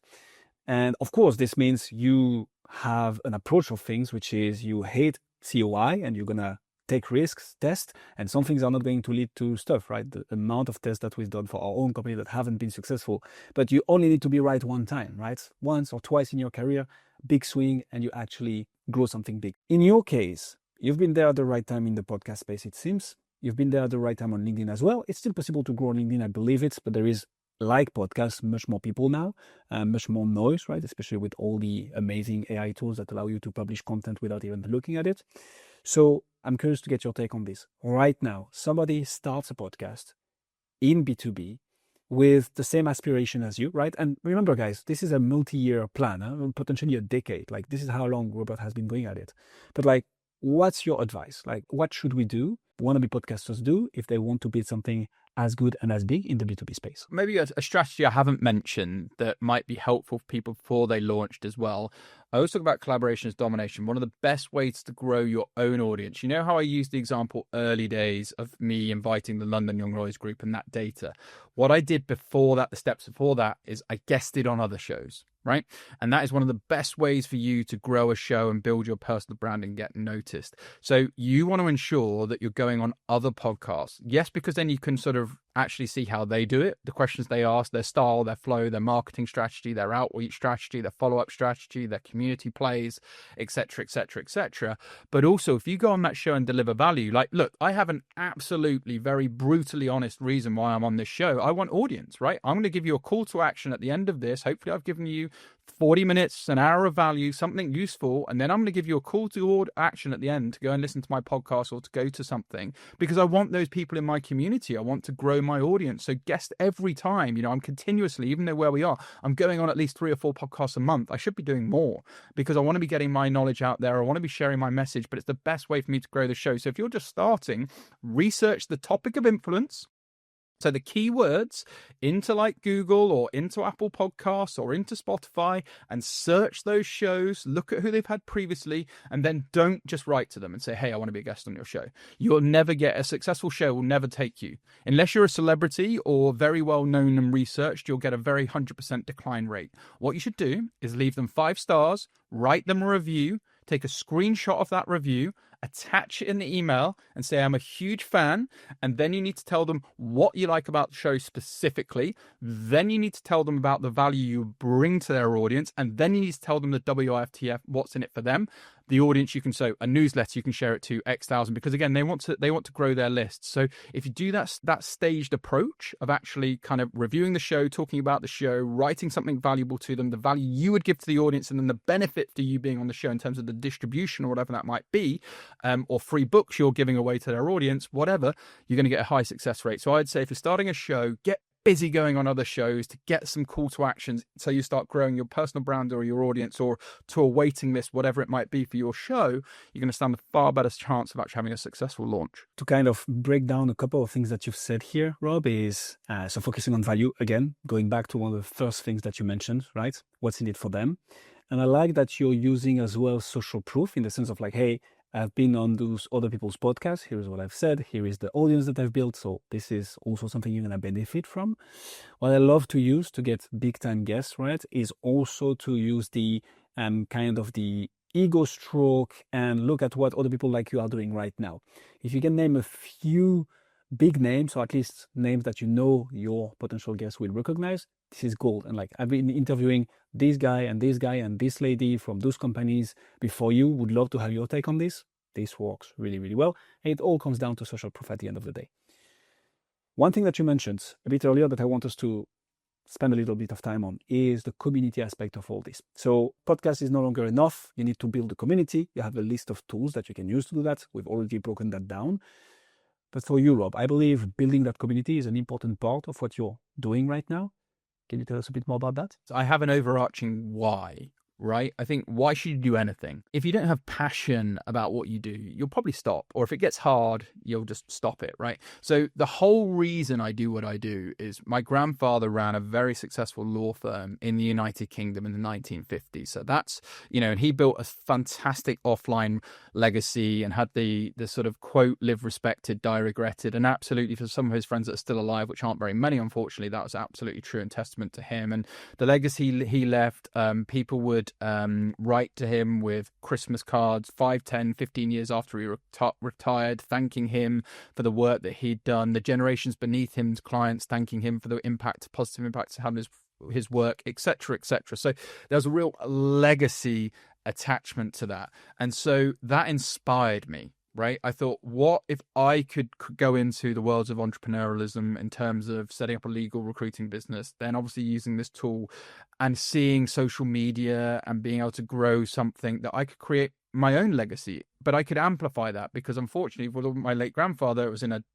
Speaker 2: And of course, this means you have an approach of things, which is you hate COI and you're going to take risks, test, and some things are not going to lead to stuff, right? The amount of tests that we've done for our own company that haven't been successful, but you only need to be right one time, right? Once or twice in your career, big swing, and you actually grow something big. In your case, you've been there at the right time in the podcast space, it seems. You've been there at the right time on LinkedIn as well. It's still possible to grow on LinkedIn, I believe it, but there is, like podcasts, much more people now, much more noise, right? Especially with all the amazing AI tools that allow you to publish content without even looking at it. So I'm curious to get your take on this. Right now, somebody starts a podcast in B2B with the same aspiration as you, right? And remember, guys, this is a multi-year plan, potentially a decade. Like, this is how long Robert has been going at it. But like, what's your advice? Like, what should we do? Wannabe podcasters do if they want to build something as good and as big in the B2B space?
Speaker 1: Maybe a strategy I haven't mentioned that might be helpful for people before they launched as well. I always talk about collaboration as domination. One of the best ways to grow your own audience. You know how I used the example early days of me inviting the London Young Royals group and that data? What I did before that, the steps before that, is I guested on other shows, right? And that is one of the best ways for you to grow a show and build your personal brand and get noticed. So you want to ensure that you're going on other podcasts. Yes, because then you can sort of actually see how they do it, the questions they ask, their style, their flow, their marketing strategy, their outreach strategy, their follow-up strategy, their community plays, etc., etc., etc. But also, if you go on that show and deliver value, like, look, I have an absolutely very brutally honest reason why I'm on this show. I want audience, right? I'm going to give you a call to action at the end of this. Hopefully I've given you 40 minutes, an hour of value, something useful, and then I'm going to give you a call to action at the end to go and listen to my podcast or to go to something, because I want those people in my community. I want to grow my audience. So guest every time, I'm continuously, even though where we are, I'm going on at least 3 or 4 podcasts a month. I should be doing more because I want to be getting my knowledge out there. I want to be sharing my message, but it's the best way for me to grow the show. So if you're just starting, research the topic of influence. So the keywords into like Google or into Apple Podcasts or into Spotify, and search those shows, look at who they've had previously, and then don't just write to them and say, hey, I want to be a guest on your show. You'll never get a successful show, will never take you. Unless you're a celebrity or very well known and researched, you'll get a very 100% decline rate. What you should do is leave them 5 stars, write them a review, take a screenshot of that review, attach it in the email and say, I'm a huge fan. And then you need to tell them what you like about the show specifically. Then you need to tell them about the value you bring to their audience. And then you need to tell them the WIFTF, what's in it for them. The audience, you can, so a newsletter, you can share it to X thousand, because again, they want to grow their list. So if you do that staged approach of actually kind of reviewing the show, talking about the show, writing something valuable to them, the value you would give to the audience, and then the benefit to you being on the show in terms of the distribution or whatever that might be, or free books you're giving away to their audience, whatever, you're going to get a high success rate. So I'd say if you're starting a show, get busy going on other shows to get some call to actions, so you start growing your personal brand or your audience, or to a waiting list, whatever it might be for your show. You're going to stand a far better chance of actually having a successful launch.
Speaker 2: To kind of break down a couple of things that you've said here, Rob, is so focusing on value, again, going back to one of the first things that you mentioned, right? What's in it for them? And I like that you're using as well social proof, in the sense of like, hey, I've been on those other people's podcasts. Here's what I've said. Here is the audience that I've built. So this is also something you're going to benefit from. What I love to use to get big time guests, right, is also to use the kind of the ego stroke and look at what other people like you are doing right now. If you can name a few big names, or at least names that your potential guests will recognize, this is gold. And like, I've been interviewing this guy and this lady from those companies before you. Would love to have your take on this. This works really, really well. And it all comes down to social proof at the end of the day. One thing that you mentioned a bit earlier that I want us to spend a little bit of time on is the community aspect of all this. So podcast is no longer enough. You need to build a community. You have a list of tools that you can use to do that. We've already broken that down. But for you, Rob, I believe building that community is an important part of what you're doing right now. Can you tell us a bit more about that?
Speaker 1: So I have an overarching why, right? I think, why should you do anything? If you don't have passion about what you do, you'll probably stop. Or if it gets hard, you'll just stop it, right? So the whole reason I do what I do is my grandfather ran a very successful law firm in the United Kingdom in the 1950s. So that's, and he built a fantastic offline legacy and had the sort of quote, live respected, die regretted. And absolutely, for some of his friends that are still alive, which aren't very many, unfortunately, that was absolutely true and testament to him. And the legacy he left, people would write to him with Christmas cards 5, 10, 15 years after he retired, thanking him for the work that he'd done. The generations beneath him's clients thanking him for the positive impact of having his work, etc., etc. So there's a real legacy attachment to that. And so that inspired me. Right. I thought, what if I could go into the worlds of entrepreneurialism in terms of setting up a legal recruiting business, then obviously using this tool and seeing social media and being able to grow something that I could create my own legacy, but I could amplify that because unfortunately with my late grandfather, it was in a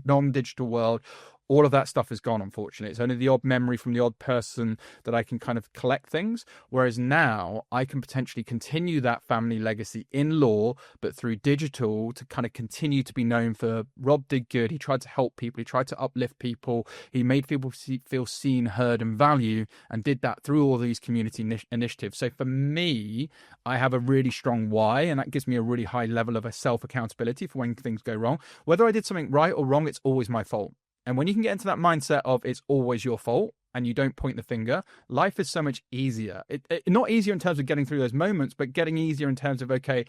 Speaker 1: non-digital world. All of that stuff is gone, unfortunately. It's only the odd memory from the odd person that I can kind of collect things. Whereas now I can potentially continue that family legacy in law, but through digital to kind of continue to be known for Rob did good. He tried to help people. He tried to uplift people. He made people feel seen, heard, and value, and did that through all these community initiatives. So for me, I have a really strong why, and that gives me a really high level of a self-accountability for when things go wrong. Whether I did something right or wrong, it's always my fault. And when you can get into that mindset of it's always your fault and you don't point the finger, life is so much easier. Not easier in terms of getting through those moments, but getting easier in terms of, okay,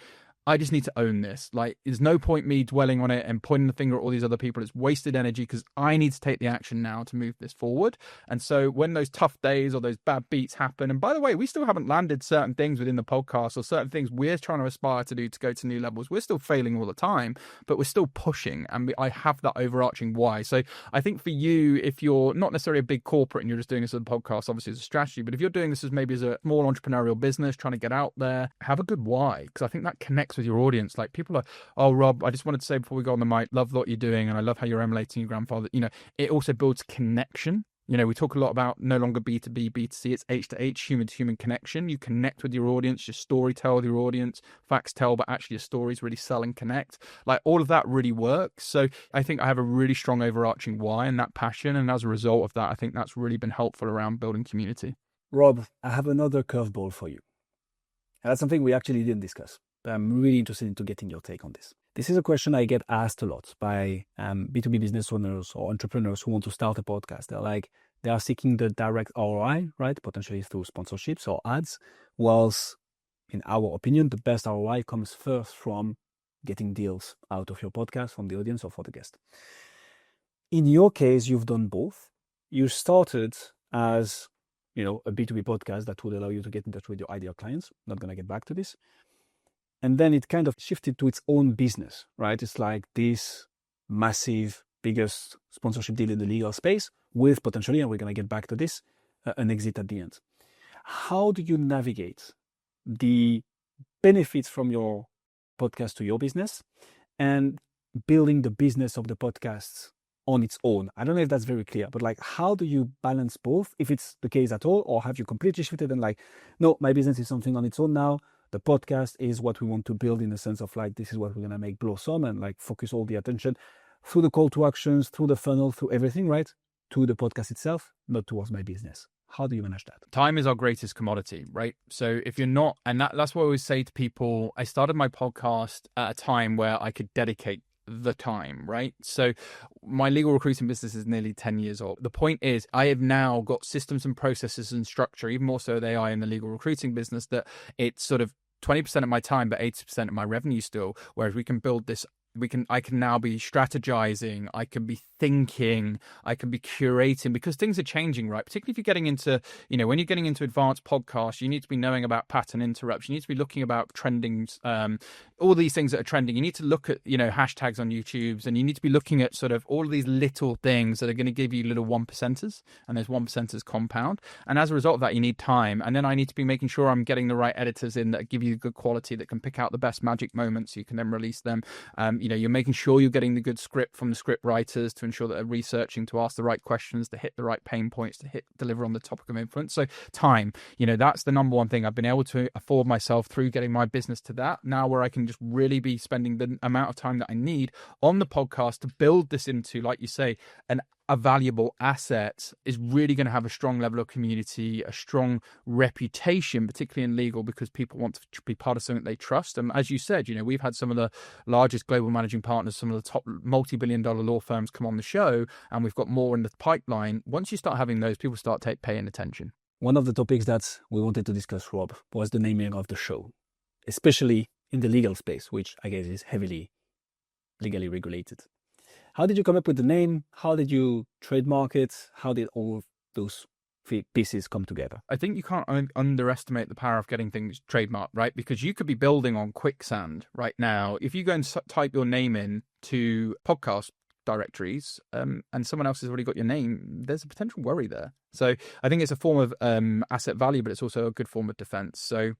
Speaker 1: I just need to own this. Like, there's no point me dwelling on it and pointing the finger at all these other people. It's wasted energy because I need to take the action now to move this forward. And so when those tough days or those bad beats happen, and by the way, we still haven't landed certain things within the podcast or certain things we're trying to aspire to do to go to new levels. We're still failing all the time, but we're still pushing. And I have that overarching why. So I think for you, if you're not necessarily a big corporate and you're just doing this as a podcast, obviously as a strategy, but if you're doing this as maybe as a small entrepreneurial business, trying to get out there, have a good why. Because I think that connects with your audience. Like, people are, oh, Rob, I just wanted to say before we go on the mic, love what you're doing and I love how you're emulating your grandfather. It also builds connection. We talk a lot about no longer B2B, B2C, it's H to H, human to human connection. You connect with your audience, your story tell with your audience, facts tell, but actually your stories really sell and connect. Like, all of that really works. So I think I have a really strong overarching why and that passion. And as a result of that, I think that's really been helpful around building community.
Speaker 2: Rob, I have another curveball for you. And that's something we actually didn't discuss, but I'm really interested into getting your take on this. This is a question I get asked a lot by B2B business owners or entrepreneurs who want to start a podcast. They are seeking the direct ROI, right? Potentially through sponsorships or ads, whilst in our opinion, the best ROI comes first from getting deals out of your podcast from the audience or for the guest. In your case, you've done both. You started as a B2B podcast that would allow you to get in touch with your ideal clients. Not going to get back to this. And then it kind of shifted to its own business, right? It's like this massive, biggest sponsorship deal in the legal space with potentially, and we're going to get back to this, an exit at the end. How do you navigate the benefits from your podcast to your business and building the business of the podcasts on its own? I don't know if that's very clear, but how do you balance both, if it's the case at all, or have you completely shifted and no, my business is something on its own now. The podcast is what we want to build in the sense of this is what we're going to make blossom and focus all the attention through the call to actions, through the funnel, through everything, right? To the podcast itself, not towards my business. How do you manage that?
Speaker 1: Time is our greatest commodity, right? So if you're not, and that's what I always say to people, I started my podcast at a time where I could dedicate the time, right? So my legal recruiting business is nearly 10 years old. The point is, I have now got systems and processes and structure, even more so with AI in the legal recruiting business, that it's sort of 20% of my time, but 80% of my revenue still, whereas we can build this. I can now be strategizing, I can be thinking, I can be curating, because things are changing, right? Particularly if you're getting into, when you're getting into advanced podcasts, you need to be knowing about pattern interrupts. You need to be looking about trending, all these things that are trending. You need to look at, hashtags on YouTubes, and you need to be looking at sort of all of these little things that are going to give you little 1%ers, and those 1%ers compound. And as a result of that, you need time. And then I need to be making sure I'm getting the right editors in that give you good quality, that can pick out the best magic moments so you can then release them. You're making sure you're getting the good script from the script writers to ensure that they're researching to ask the right questions, to hit the right pain points, to deliver on the topic of influence. So time, that's the number one thing. I've been able to afford myself through getting my business to that now, where I can just really be spending the amount of time that I need on the podcast to build this into, like you say, a valuable asset, is really going to have a strong level of community, a strong reputation, particularly in legal, because people want to be part of something they trust. And as you said, we've had some of the largest global managing partners, some of the top multi-billion-dollar law firms come on the show, and we've got more in the pipeline. Once you start having those, people start paying attention.
Speaker 2: One of the topics that we wanted to discuss, Rob, was the naming of the show, especially in the legal space, which I guess is heavily legally regulated. How did you come up with the name? How did you trademark it? How did all of those pieces come together?
Speaker 1: I think you can't underestimate the power of getting things trademarked, right? Because you could be building on quicksand right now. If you go and type your name in to podcast directories and someone else has already got your name, there's a potential worry there. So I think it's a form of asset value, but it's also a good form of defense. So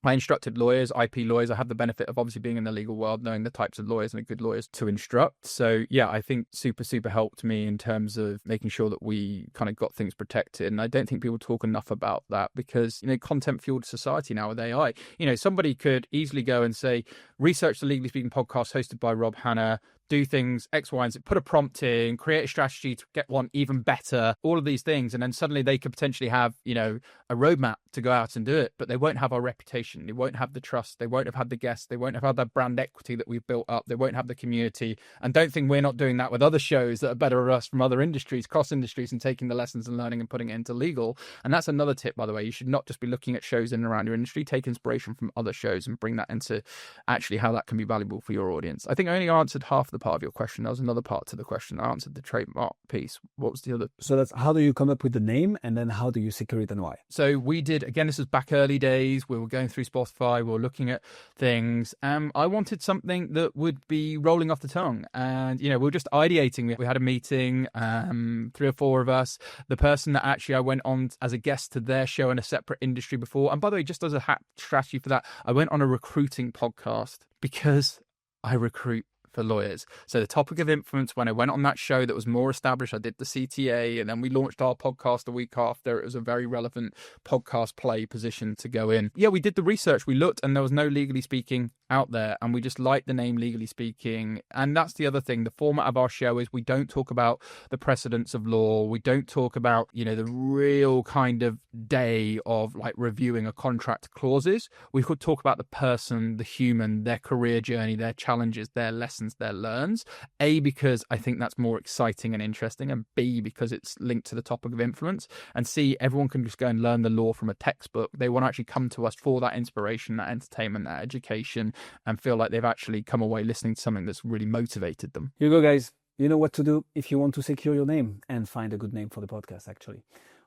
Speaker 1: I instructed lawyers, IP lawyers. I have the benefit of obviously being in the legal world, knowing the types of lawyers and good lawyers to instruct. So yeah, I think super helped me in terms of making sure that we kind of got things protected. And I don't think people talk enough about that because, content fueled society now with AI, somebody could easily go and say, research the Legally Speaking podcast hosted by Rob Hanna, do things X, Y, and Z, put a prompt in, create a strategy to get one even better, all of these things. And then suddenly they could potentially have, a roadmap to go out and do it, but they won't have our reputation. They won't have the trust. They won't have had the guests. They won't have had that brand equity that we've built up. They won't have the community. And don't think we're not doing that with other shows that are better at us from other industries, cross industries, and taking the lessons and learning and putting it into legal. And that's another tip, by the way. You should not just be looking at shows in and around your industry. Take inspiration from other shows and bring that into actually how that can be valuable for your audience. I think I only answered half the part of your question. That was another part to the question. I answered the trademark piece. What was the other?
Speaker 2: So that's how do you come up with the name, and then how do you secure it and why?
Speaker 1: So we did, again, this was back early days. We were going through Spotify. We were looking at things. I wanted something that would be rolling off the tongue. And, we were just ideating. We had a meeting, 3 or 4 of us. The person that actually I went on as a guest to their show in a separate industry before. And by the way, just as a strategy for that, I went on a recruiting podcast because I recruit for lawyers. So the topic of influence, when I went on that show that was more established, I did the CTA, and then we launched our podcast a week after. It was a very relevant podcast play position to go in. Yeah, we did the research. We looked, and there was no Legally Speaking out there, and we just liked the name Legally Speaking. And that's the other thing. The format of our show is we don't talk about the precedents of law. We don't talk about, the real kind of day of like reviewing a contract clauses. We could talk about the person, the human, their career journey, their challenges, their lessons, their learns. A, because I think that's more exciting and interesting, and B, because it's linked to the topic of influence, and C, everyone can just go and learn the law from a textbook. They want to actually come to us for that inspiration, that entertainment, that education, and feel like they've actually come away listening to something that's really motivated them.
Speaker 2: Here you go, guys. You know what to do if you want to secure your name and find a good name for the podcast, actually.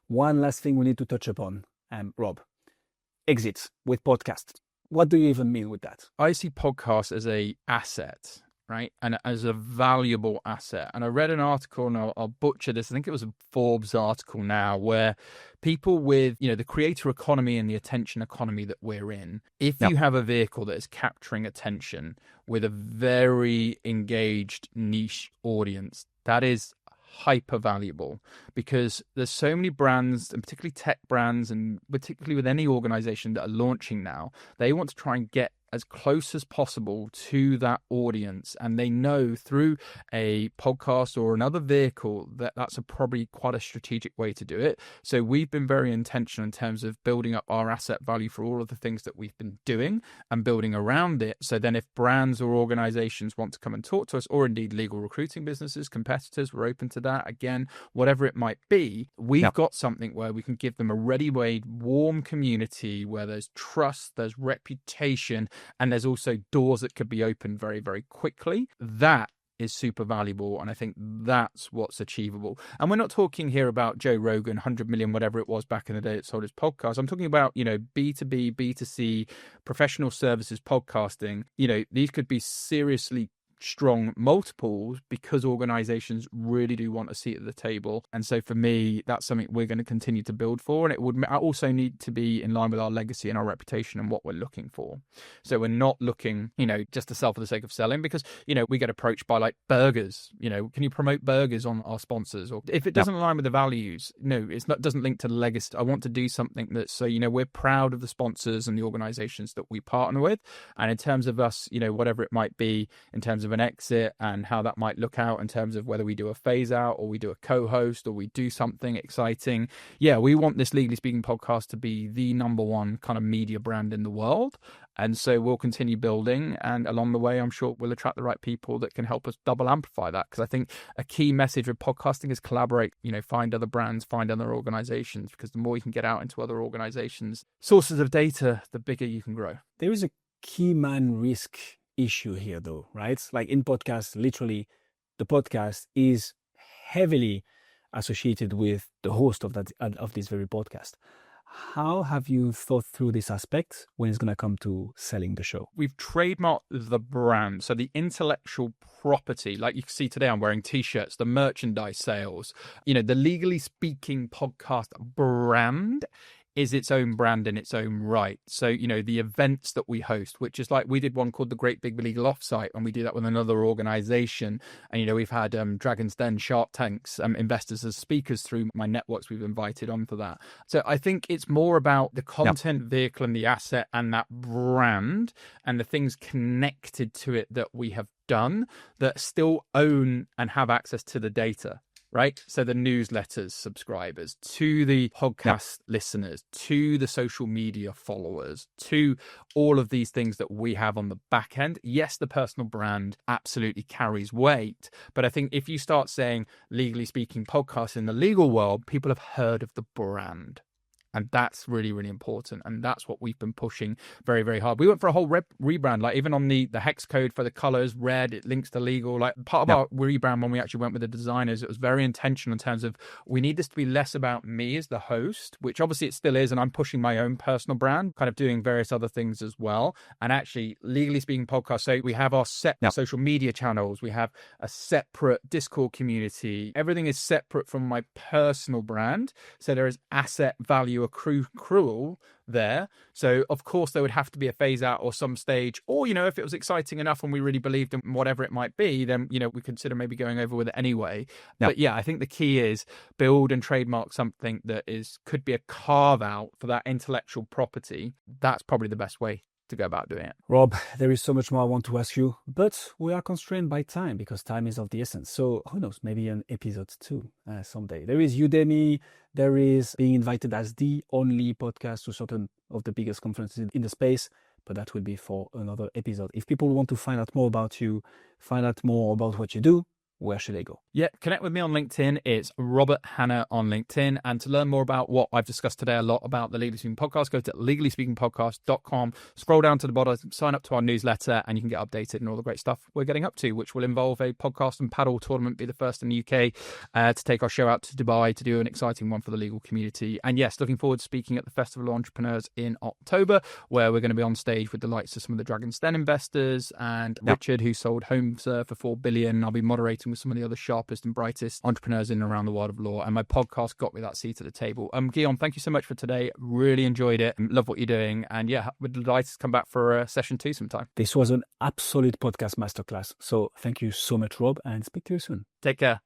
Speaker 2: One last thing we need to touch upon, Rob. Exits with podcasts. What do you even mean with that?
Speaker 1: I see podcasts as a asset, right? And as a valuable asset. And I read an article, and I'll butcher this, I think it was a Forbes article now, where people with, the creator economy and the attention economy that we're in, if you have a vehicle that is capturing attention with a very engaged niche audience, that is hyper valuable, because there's so many brands, and particularly tech brands, and particularly with any organization that are launching now, they want to try and get as close as possible to that audience, and they know through a podcast or another vehicle that that's probably quite a strategic way to do it. So we've been very intentional in terms of building up our asset value for all of the things that we've been doing and building around it. So then if brands or organizations want to come and talk to us, or indeed legal recruiting businesses, competitors, we're open to that. Again, whatever it might be, we've got something where we can give them a ready-made, warm community where there's trust, there's reputation, and there's also doors that could be opened very, very quickly. That is super valuable, and I think that's what's achievable. And we're not talking here about Joe Rogan, 100 million, whatever it was back in the day that sold his podcast. I'm talking about, B2B, B2C, professional services podcasting. These could be seriously strong multiples because organizations really do want a seat at the table. And so for me, that's something we're going to continue to build for. And it would also need to be in line with our legacy and our reputation and what we're looking for. So we're not looking, just to sell for the sake of selling, because, we get approached by like burgers, can you promote burgers on our sponsors? Or if it doesn't align with the values, no, doesn't link to the legacy. I want to do something that's so, we're proud of the sponsors and the organizations that we partner with. And in terms of us, whatever it might be in terms of an exit and how that might look out in terms of whether we do a phase out or we do a co-host or we do something exciting. Yeah, we want this Legally Speaking podcast to be the number one kind of media brand in the world. And so we'll continue building, and along the way, I'm sure we'll attract the right people that can help us double amplify that. Because I think a key message with podcasting is collaborate, find other brands, find other organizations, because the more you can get out into other organizations, sources of data, the bigger you can grow.
Speaker 2: There is a key man risk issue here though, right? Like in podcasts, literally the podcast is heavily associated with the host of this very podcast. How have you thought through this aspect when it's going to come to selling the show?
Speaker 1: We've trademarked the brand. So the intellectual property, like you can see today, I'm wearing t-shirts, the merchandise sales, the Legally Speaking podcast brand is its own brand in its own right. So, the events that we host, which is like, we did one called the Great Big Legal Offsite, and we do that with another organization. And, we've had Dragon's Den, Shark Tanks, investors as speakers through my networks we've invited onto that. So I think it's more about the content vehicle and the asset and that brand and the things connected to it that we have done that still own and have access to the data. Right? So the newsletters subscribers, to the podcast listeners, to the social media followers, to all of these things that we have on the back end. Yes, the personal brand absolutely carries weight. But I think if you start saying Legally Speaking podcast in the legal world, people have heard of the brand. And that's really, really important. And that's what we've been pushing very, very hard. We went for a whole rebrand, like even on the hex code for the colors, red, it links to legal. Like part of our rebrand when we actually went with the designers, it was very intentional in terms of we need this to be less about me as the host, which obviously it still is. And I'm pushing my own personal brand, kind of doing various other things as well. And actually, Legally Speaking podcast, so we have our set social media channels. We have a separate Discord community. Everything is separate from my personal brand. So there is asset value accrual there. So of course there would have to be a phase out or some stage, or if it was exciting enough and we really believed in whatever it might be, then we consider maybe going over with it anyway. But I think the key is build and trademark something that could be a carve out for that intellectual property. That's probably the best way to go about doing it.
Speaker 2: Rob, there is so much more I want to ask you, but we are constrained by time because time is of the essence. So who knows, maybe an episode 2 someday. There is Udemy, there is being invited as the only podcast to certain of the biggest conferences in the space, but that will be for another episode. If people want to find out more about you, find out more about what you do, where should they go?
Speaker 1: Yeah, connect with me on LinkedIn. It's Robert Hanna on LinkedIn. And to learn more about what I've discussed today a lot about the Legally Speaking podcast, go to legallyspeakingpodcast.com, scroll down to the bottom, sign up to our newsletter, and you can get updated on all the great stuff we're getting up to, which will involve a podcast and paddle tournament, be the first in the UK to take our show out to Dubai to do an exciting one for the legal community. And yes, looking forward to speaking at the Festival of Entrepreneurs in October, where we're going to be on stage with the likes of some of the Dragon's Den investors and Richard, who sold HomeServe for $4 billion. I'll be moderating with some of the other sharpest and brightest entrepreneurs in and around the world of law. And my podcast got me that seat at the table. Guillaume, thank you so much for today. Really enjoyed it. Love what you're doing. And yeah, we'd delighted to come back for session 2 sometime.
Speaker 2: This was an absolute podcast masterclass. So thank you so much, Rob, and speak to you soon.
Speaker 1: Take care.